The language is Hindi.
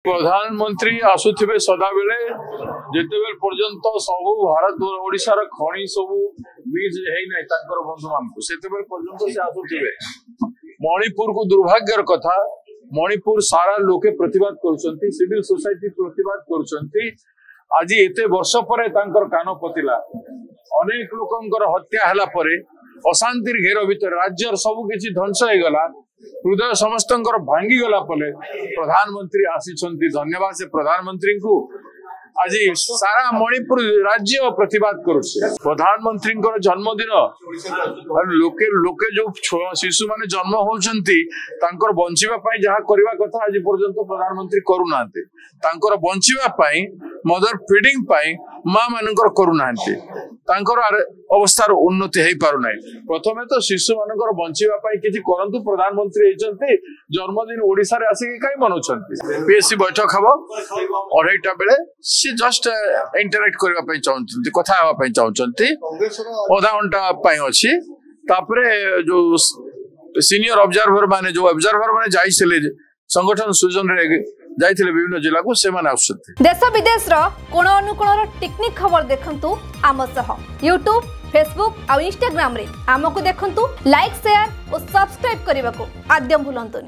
प्रधानमंत्री आसुथिबे सदा बेले जेतेबेल पर्यंत सब भारत ओडिशार खणी सब बीज हेई नै तांकर बंधु मानकु सेतेबेल पर्यंत से आसुथिबे। मणिपुर को दुर्भाग्यर कथा, मणिपुर सारा लोके प्रतिवाद करुछंती, सिविल सोसाइटी प्रतिवाद करुछंती। आज एते वर्ष परे तांकर कान पतिला, अनेक लोकंकर हत्या हला परे अशांतिर घेर भीतर राज्यर सब किछि ध्वंस हो गला, हृदय समस्त भांगी गला पले प्रधानमंत्री आसी। धन्यवाद से प्रधानमंत्री को। आज सारा मणिपुर राज्य प्रतिवाद करुछे। प्रधानमंत्री जन्मदिन लोके लोके जो शिशु माने जन्म होउछंती तांकर बंचिबा पई जहा करबा कथा आज पर्यंत प्रधानमंत्री करूनांती। तांकर बंचिबा पई मदर फीडिंग पई मां मानकर करूनांती, तांकर अवस्थार उन्नति हेई पारु नै। प्रथमे तो शिशु मानकर बंचिबा पई किछि करंतु। प्रधानमंत्री हेचंती जन्मदिन ओडिसा रे आसी काई मनौछंती। पीएससी बैठक हबो 2:30 बेले, सी जस्ट इंटरैक्ट करबा पई चाहउछंती, कथा हबा पई चाहउछंती। आधा घंटा पई अछि। तापरे जो सीनियर ऑब्जर्वर माने जाइछले संगठन सृजन रे जाइथिले विभिन्न जिला को से माने आउछथि। देश विदेश रो कोण अनुकोण टेक्निक खबर देखंतु आम सह YouTube, Facebook और Instagram रे आमको देखंतु। लाइक, शेयर और सब्सक्राइब करने को आद्यम भूलंतुनी।